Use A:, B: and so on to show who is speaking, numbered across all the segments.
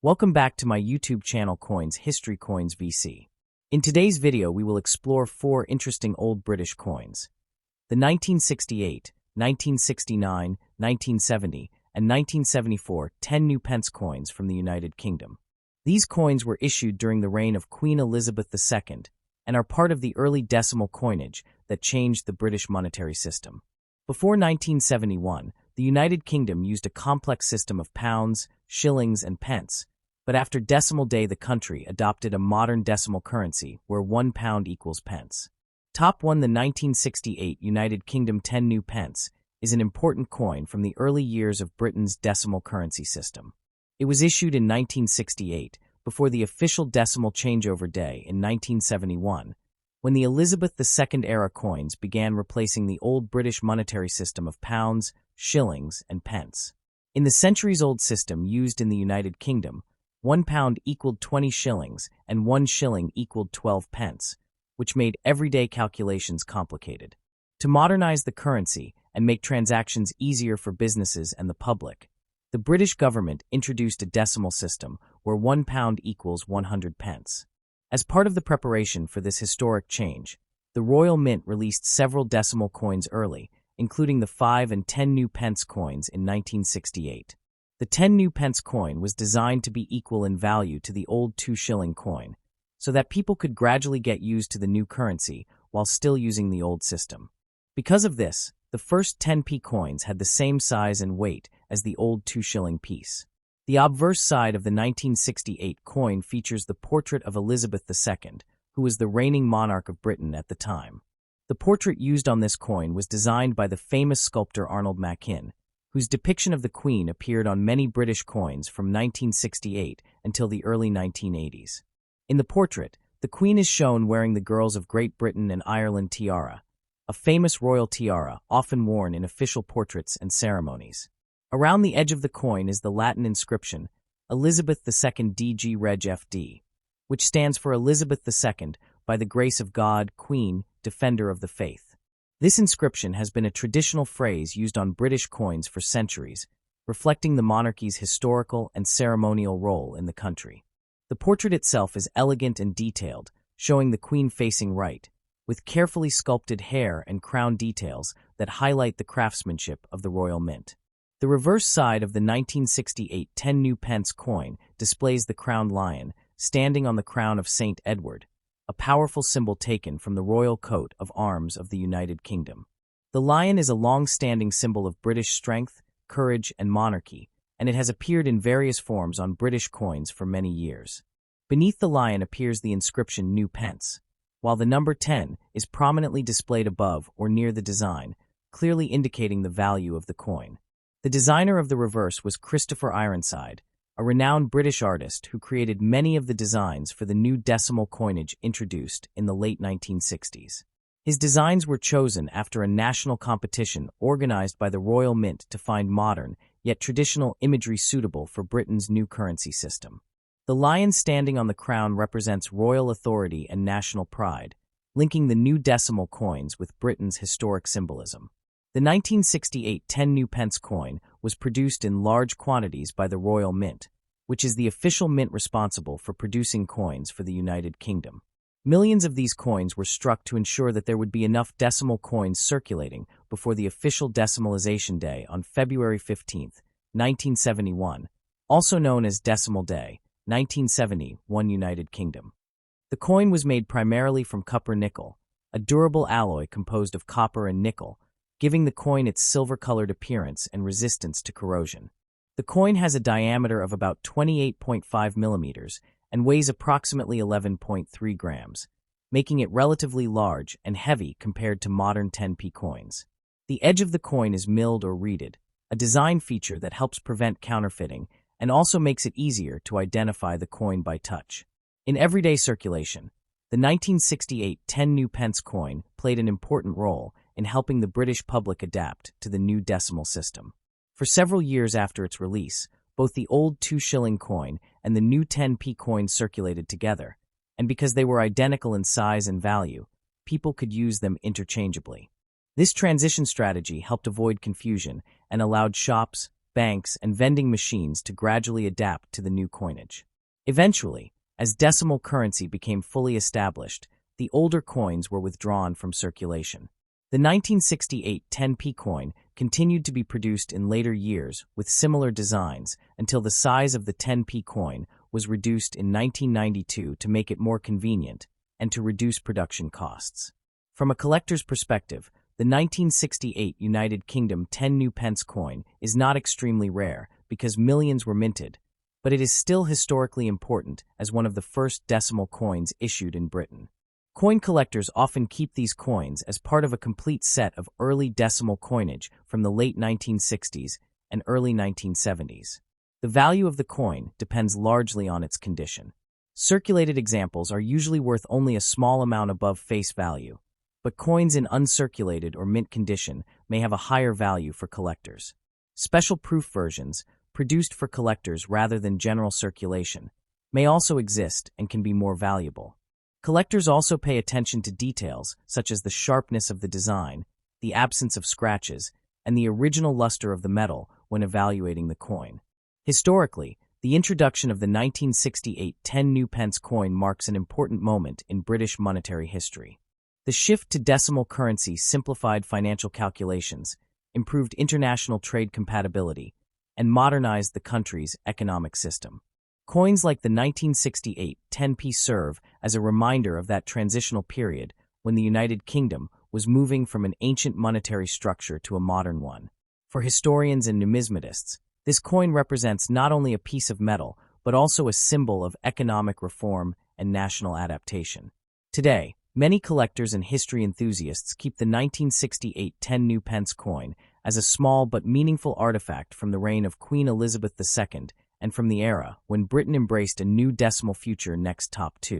A: Welcome back to my YouTube channel Coins History Coins VC. In today's video, we will explore 4 interesting old British coins. The 1968, 1969, 1970, and 1974 10 new pence coins from the United Kingdom. These coins were issued during the reign of Queen Elizabeth II and are part of the early decimal coinage that changed the British monetary system. Before 1971, the United Kingdom used a complex system of pounds, shillings, and pence, but after Decimal Day the country adopted a modern decimal currency where 1 pound equals pence. Top 1 The 1968 United Kingdom 10 new pence is an important coin from the early years of Britain's decimal currency system. It was issued in 1968, before the official decimal changeover day in 1971, when the Elizabeth II era coins began replacing the old British monetary system of pounds, shillings, and pence. In the centuries-old system used in the United Kingdom, 1 pound equaled 20 shillings and 1 shilling equaled 12 pence, which made everyday calculations complicated. To modernize the currency and make transactions easier for businesses and the public, the British government introduced a decimal system where 1 pound equals 100 pence. As part of the preparation for this historic change, the Royal Mint released several decimal coins early, including the 5 and 10 new pence coins in 1968. The 10 new pence coin was designed to be equal in value to the old 2 shilling coin, so that people could gradually get used to the new currency while still using the old system. Because of this, the first 10p coins had the same size and weight as the old 2 shilling piece. The obverse side of the 1968 coin features the portrait of Elizabeth II, who was the reigning monarch of Britain at the time. The portrait used on this coin was designed by the famous sculptor Arnold Machin, whose depiction of the Queen appeared on many British coins from 1968 until the early 1980s. In the portrait, the Queen is shown wearing the Girls of Great Britain and Ireland tiara, a famous royal tiara often worn in official portraits and ceremonies. Around the edge of the coin is the Latin inscription, Elizabeth II DG Reg FD, which stands for Elizabeth II, by the grace of God, Queen, Defender of the Faith. This inscription has been a traditional phrase used on British coins for centuries, reflecting the monarchy's historical and ceremonial role in the country. The portrait itself is elegant and detailed, showing the Queen facing right, with carefully sculpted hair and crown details that highlight the craftsmanship of the Royal Mint. The reverse side of the 1968 10 new pence coin displays the crowned lion standing on the crown of St. Edward, a powerful symbol taken from the royal coat of arms of the United Kingdom. The lion is a long-standing symbol of British strength, courage, and monarchy, and it has appeared in various forms on British coins for many years. Beneath the lion appears the inscription New Pence, while the number 10 is prominently displayed above or near the design, clearly indicating the value of the coin. The designer of the reverse was Christopher Ironside, a renowned British artist who created many of the designs for the new decimal coinage introduced in the late 1960s. His designs were chosen after a national competition organized by the Royal Mint to find modern, yet traditional imagery suitable for Britain's new currency system. The lion standing on the crown represents royal authority and national pride, linking the new decimal coins with Britain's historic symbolism. The 1968 10 new pence coin was produced in large quantities by the Royal Mint, which is the official mint responsible for producing coins for the United Kingdom. Millions of these coins were struck to ensure that there would be enough decimal coins circulating before the official decimalization day on February 15, 1971, also known as Decimal Day, 1971 United Kingdom. The coin was made primarily from copper-nickel, a durable alloy composed of copper and nickel, giving the coin its silver-colored appearance and resistance to corrosion. The coin has a diameter of about 28.5 millimeters and weighs approximately 11.3 grams, making it relatively large and heavy compared to modern 10p coins. The edge of the coin is milled or reeded, a design feature that helps prevent counterfeiting and also makes it easier to identify the coin by touch. In everyday circulation, the 1968 10 new pence coin played an important role in helping the British public adapt to the new decimal system. For several years after its release, both the old 2 shilling coin and the new 10p coin circulated together, and because they were identical in size and value, people could use them interchangeably. This transition strategy helped avoid confusion and allowed shops, banks, and vending machines to gradually adapt to the new coinage. Eventually, as decimal currency became fully established, the older coins were withdrawn from circulation. The 1968 10p coin continued to be produced in later years with similar designs until the size of the 10p coin was reduced in 1992 to make it more convenient and to reduce production costs. From a collector's perspective, the 1968 United Kingdom 10 new pence coin is not extremely rare because millions were minted, but it is still historically important as one of the first decimal coins issued in Britain. Coin collectors often keep these coins as part of a complete set of early decimal coinage from the late 1960s and early 1970s. The value of the coin depends largely on its condition. Circulated examples are usually worth only a small amount above face value, but coins in uncirculated or mint condition may have a higher value for collectors. Special proof versions, produced for collectors rather than general circulation, may also exist and can be more valuable. Collectors also pay attention to details such as the sharpness of the design, the absence of scratches, and the original luster of the metal when evaluating the coin. Historically, the introduction of the 1968 10 new pence coin marks an important moment in British monetary history. The shift to decimal currency simplified financial calculations, improved international trade compatibility, and modernized the country's economic system. Coins like the 1968 10p serve as a reminder of that transitional period when the United Kingdom was moving from an ancient monetary structure to a modern one. For historians and numismatists, this coin represents not only a piece of metal, but also a symbol of economic reform and national adaptation. Today, many collectors and history enthusiasts keep the 1968 10 new pence coin as a small but meaningful artifact from the reign of Queen Elizabeth II and from the era when Britain embraced a new decimal future next top 2.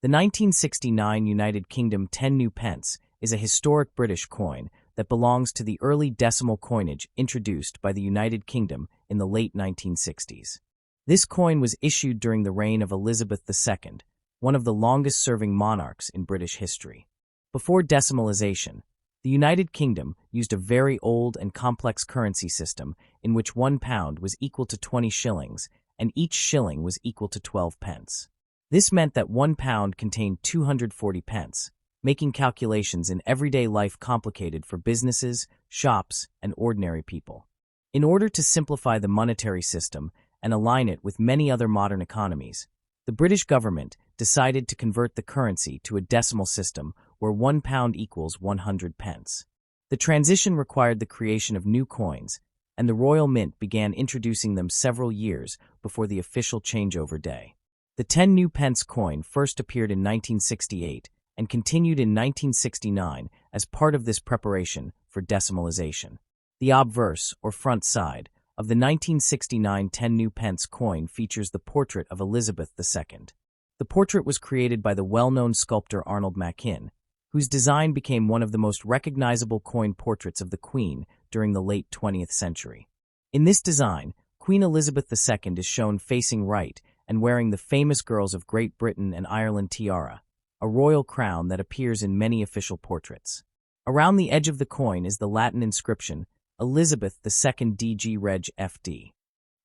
A: The 1969 United Kingdom 10 new pence is a historic British coin that belongs to the early decimal coinage introduced by the United Kingdom in the late 1960s. This coin was issued during the reign of Elizabeth II, one of the longest-serving monarchs in British history. Before decimalization, the United Kingdom used a very old and complex currency system in which £1 was equal to 20 shillings, and each shilling was equal to 12 pence. This meant that £1 contained 240 pence, making calculations in everyday life complicated for businesses, shops, and ordinary people. In order to simplify the monetary system and align it with many other modern economies, the British government decided to convert the currency to a decimal system where £1 equals 100 pence. The transition required the creation of new coins, and the Royal Mint began introducing them several years before the official changeover day. The 10 new pence coin first appeared in 1968 and continued in 1969 as part of this preparation for decimalization. The obverse, or front side, of the 1969 10 new pence coin features the portrait of Elizabeth II. The portrait was created by the well-known sculptor Arnold Machin, whose design became one of the most recognizable coin portraits of the Queen during the late 20th century. In this design, Queen Elizabeth II is shown facing right and wearing the famous Girls of Great Britain and Ireland tiara, a royal crown that appears in many official portraits. Around the edge of the coin is the Latin inscription, Elizabeth II DG Reg FD.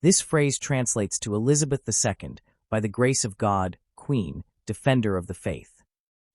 A: This phrase translates to Elizabeth II, by the grace of God, Queen, Defender of the Faith.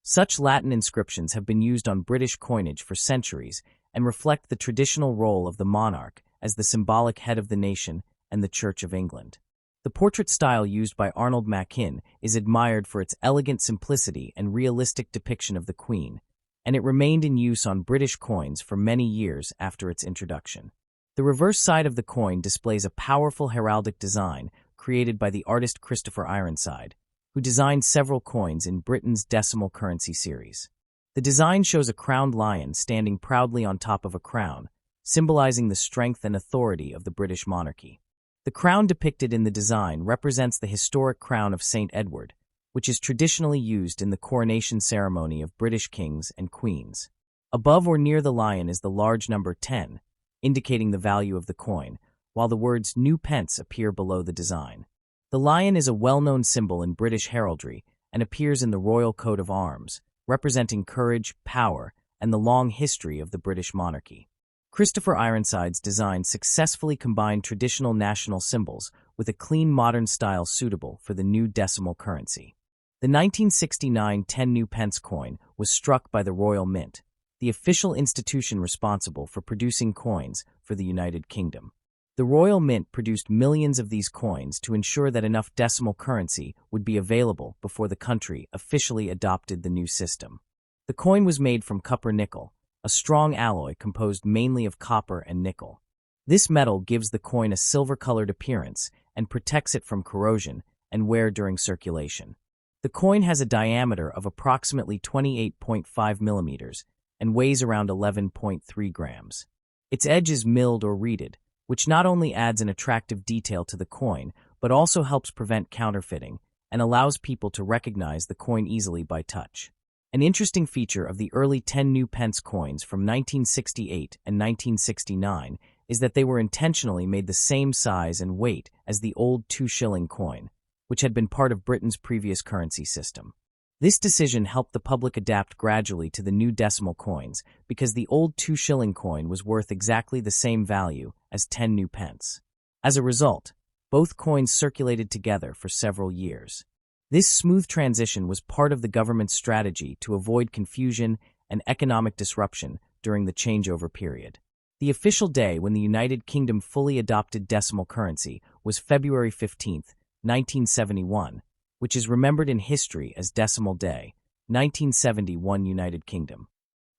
A: Such Latin inscriptions have been used on British coinage for centuries and reflect the traditional role of the monarch as the symbolic head of the nation and the Church of England. The portrait style used by Arnold Machin is admired for its elegant simplicity and realistic depiction of the Queen, and it remained in use on British coins for many years after its introduction. The reverse side of the coin displays a powerful heraldic design created by the artist Christopher Ironside, who designed several coins in Britain's decimal currency series. The design shows a crowned lion standing proudly on top of a crown, symbolizing the strength and authority of the British monarchy. The crown depicted in the design represents the historic crown of St. Edward, which is traditionally used in the coronation ceremony of British kings and queens. Above or near the lion is the large number 10, indicating the value of the coin, while the words new pence appear below the design. The lion is a well-known symbol in British heraldry and appears in the royal coat of arms, representing courage, power, and the long history of the British monarchy. Christopher Ironside's design successfully combined traditional national symbols with a clean modern style suitable for the new decimal currency. The 1969 10 new pence coin was struck by the Royal Mint, the official institution responsible for producing coins for the United Kingdom. The Royal Mint produced millions of these coins to ensure that enough decimal currency would be available before the country officially adopted the new system. The coin was made from copper-nickel, a strong alloy composed mainly of copper and nickel. This metal gives the coin a silver-colored appearance and protects it from corrosion and wear during circulation. The coin has a diameter of approximately 28.5 millimeters and weighs around 11.3 grams. Its edge is milled or reeded, which not only adds an attractive detail to the coin, but also helps prevent counterfeiting and allows people to recognize the coin easily by touch. An interesting feature of the early 10 new pence coins from 1968 and 1969 is that they were intentionally made the same size and weight as the old 2-shilling coin, which had been part of Britain's previous currency system. This decision helped the public adapt gradually to the new decimal coins because the old 2-shilling coin was worth exactly the same value as 10 new pence. As a result, both coins circulated together for several years. This smooth transition was part of the government's strategy to avoid confusion and economic disruption during the changeover period. The official day when the United Kingdom fully adopted decimal currency was February 15, 1971, which is remembered in history as Decimal Day, 1971 United Kingdom.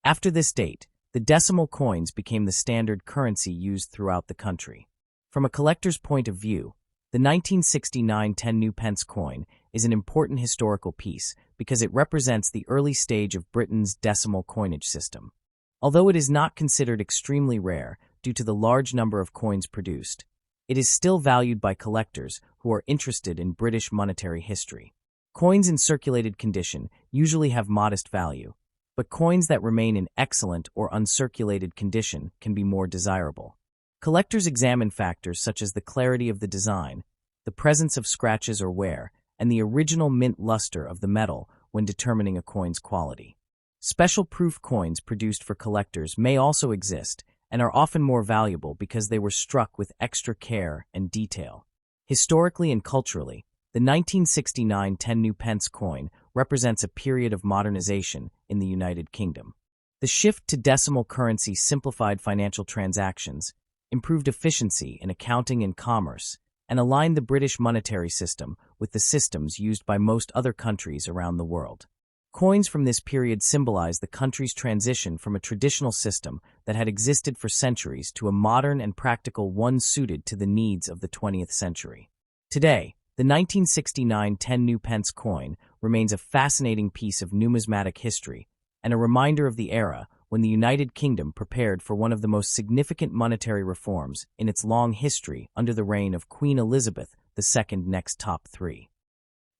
A: After this date, the decimal coins became the standard currency used throughout the country. From a collector's point of view, the 1969 10 new pence coin is an important historical piece because it represents the early stage of Britain's decimal coinage system. Although it is not considered extremely rare due to the large number of coins produced, it is still valued by collectors who are interested in British monetary history. Coins in circulated condition usually have modest value, but coins that remain in excellent or uncirculated condition can be more desirable. Collectors examine factors such as the clarity of the design, the presence of scratches or wear, and the original mint luster of the metal when determining a coin's quality. Special proof coins produced for collectors may also exist and are often more valuable because they were struck with extra care and detail. Historically and culturally, the 1969 10 new pence coin represents a period of modernization in the United Kingdom. The shift to decimal currency simplified financial transactions, improved efficiency in accounting and commerce, and aligned the British monetary system with the systems used by most other countries around the world. Coins from this period symbolize the country's transition from a traditional system that had existed for centuries to a modern and practical one suited to the needs of the 20th century. Today, the 1969 10 new pence coin remains a fascinating piece of numismatic history and a reminder of the era when the United Kingdom prepared for one of the most significant monetary reforms in its long history under the reign of Queen Elizabeth II. Next top 3.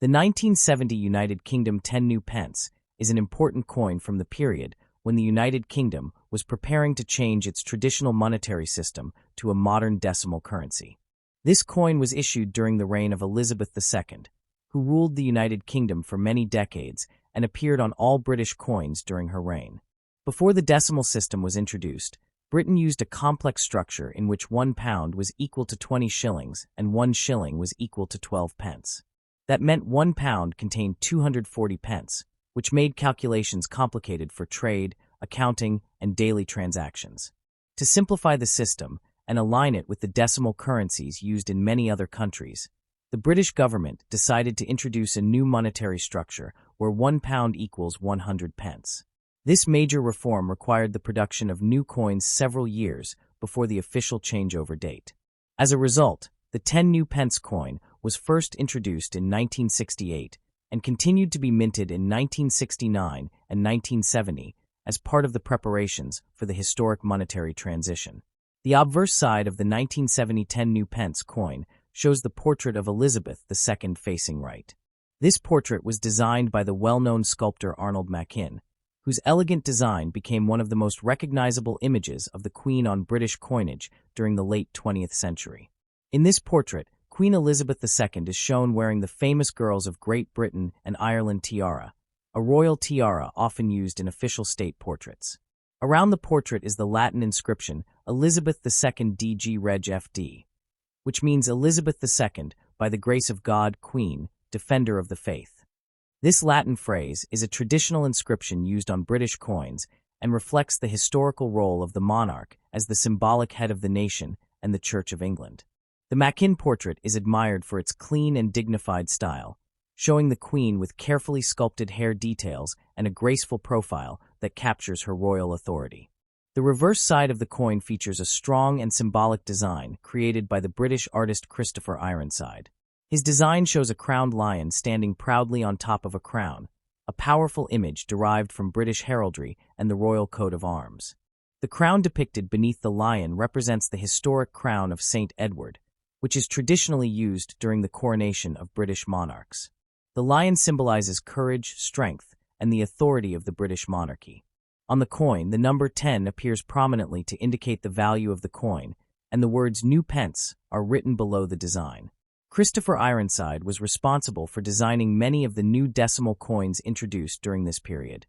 A: The 1970 United Kingdom 10 new pence is an important coin from the period when the United Kingdom was preparing to change its traditional monetary system to a modern decimal currency. This coin was issued during the reign of Elizabeth II, who ruled the United Kingdom for many decades and appeared on all British coins during her reign. Before the decimal system was introduced, Britain used a complex structure in which £1 was equal to 20 shillings and 1 shilling was equal to 12 pence. That meant £1 contained 240 pence, which made calculations complicated for trade, accounting, and daily transactions. To simplify the system and align it with the decimal currencies used in many other countries, the British government decided to introduce a new monetary structure where £1 equals 100 pence. This major reform required the production of new coins several years before the official changeover date. As a result, the 10 new pence coin was first introduced in 1968 and continued to be minted in 1969 and 1970 as part of the preparations for the historic monetary transition. The obverse side of the 1970 10 new pence coin shows the portrait of Elizabeth II facing right. This portrait was designed by the well-known sculptor Arnold Machin, whose elegant design became one of the most recognizable images of the Queen on British coinage during the late 20th century. In this portrait, Queen Elizabeth II is shown wearing the famous Girls of Great Britain and Ireland tiara, a royal tiara often used in official state portraits. Around the portrait is the Latin inscription Elizabeth II DG Reg FD, which means Elizabeth II, by the grace of God, Queen, Defender of the Faith. This Latin phrase is a traditional inscription used on British coins and reflects the historical role of the monarch as the symbolic head of the nation and the Church of England. The Mackin portrait is admired for its clean and dignified style, showing the Queen with carefully sculpted hair details and a graceful profile that captures her royal authority. The reverse side of the coin features a strong and symbolic design created by the British artist Christopher Ironside. His design shows a crowned lion standing proudly on top of a crown, a powerful image derived from British heraldry and the royal coat of arms. The crown depicted beneath the lion represents the historic crown of St. Edward, which is traditionally used during the coronation of British monarchs. The lion symbolizes courage, strength, and the authority of the British monarchy. On the coin, the number 10 appears prominently to indicate the value of the coin, and the words "New Pence" are written below the design. Christopher Ironside was responsible for designing many of the new decimal coins introduced during this period,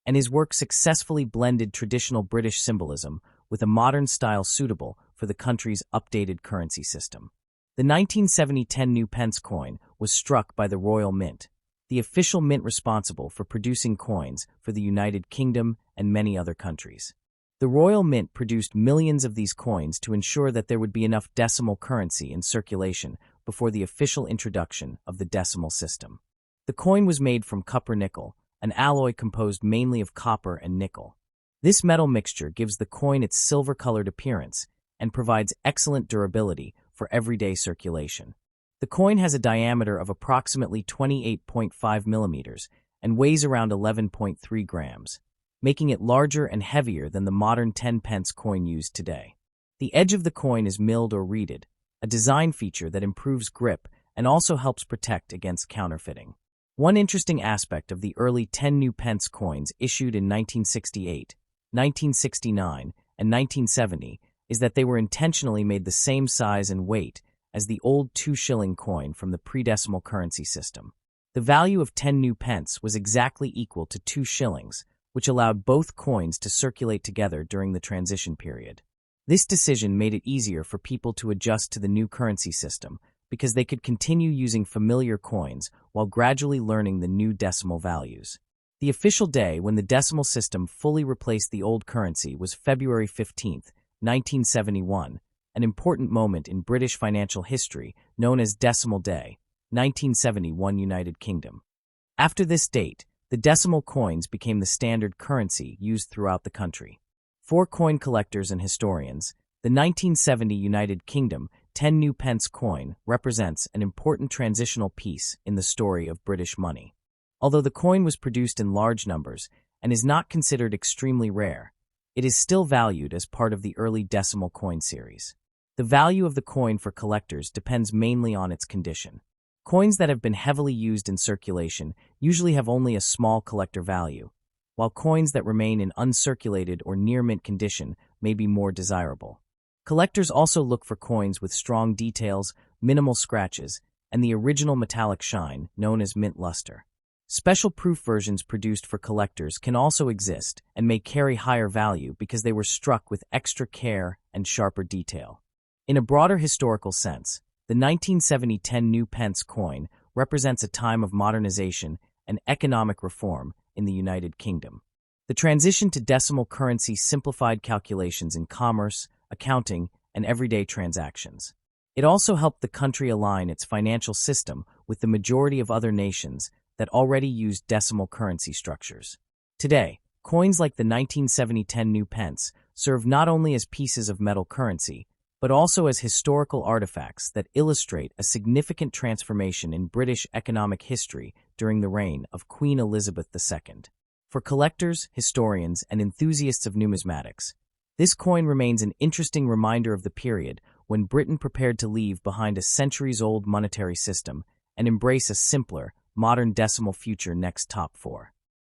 A: and his work successfully blended traditional British symbolism with a modern style suitable for the country's updated currency system. The 1970 10 New Pence coin was struck by the Royal Mint, the official mint responsible for producing coins for the United Kingdom and many other countries. The Royal Mint produced millions of these coins to ensure that there would be enough decimal currency in circulation before the official introduction of the decimal system. The coin was made from copper-nickel, an alloy composed mainly of copper and nickel. This metal mixture gives the coin its silver-colored appearance and provides excellent durability for everyday circulation. The coin has a diameter of approximately 28.5 millimeters and weighs around 11.3 grams, making it larger and heavier than the modern 10 pence coin used today. The edge of the coin is milled or reeded, a design feature that improves grip and also helps protect against counterfeiting. One interesting aspect of the early 10 New Pence coins issued in 1968, 1969, and 1970 is that they were intentionally made the same size and weight as the old 2-shilling coin from the pre-decimal currency system. The value of 10 New Pence was exactly equal to 2 shillings, which allowed both coins to circulate together during the transition period. This decision made it easier for people to adjust to the new currency system because they could continue using familiar coins while gradually learning the new decimal values. The official day when the decimal system fully replaced the old currency was February 15, 1971, an important moment in British financial history known as Decimal Day, 1971 United Kingdom. After this date, the decimal coins became the standard currency used throughout the country. For coin collectors and historians, the 1970 United Kingdom 10 New Pence coin represents an important transitional piece in the story of British money. Although the coin was produced in large numbers and is not considered extremely rare, it is still valued as part of the early decimal coin series. The value of the coin for collectors depends mainly on its condition. Coins that have been heavily used in circulation usually have only a small collector value, while coins that remain in uncirculated or near-mint condition may be more desirable. Collectors also look for coins with strong details, minimal scratches, and the original metallic shine, known as mint luster. Special proof versions produced for collectors can also exist and may carry higher value because they were struck with extra care and sharper detail. In a broader historical sense, the 1970 10 New Pence coin represents a time of modernization and economic reform in the United Kingdom. The transition to decimal currency simplified calculations in commerce, accounting, and everyday transactions. It also helped the country align its financial system with the majority of other nations that already used decimal currency structures. Today, coins like the 1970 10 New Pence serve not only as pieces of metal currency, but also as historical artifacts that illustrate a significant transformation in British economic history during the reign of Queen Elizabeth II. For collectors, historians, and enthusiasts of numismatics, this coin remains an interesting reminder of the period when Britain prepared to leave behind a centuries-old monetary system and embrace a simpler, modern decimal future next top 4.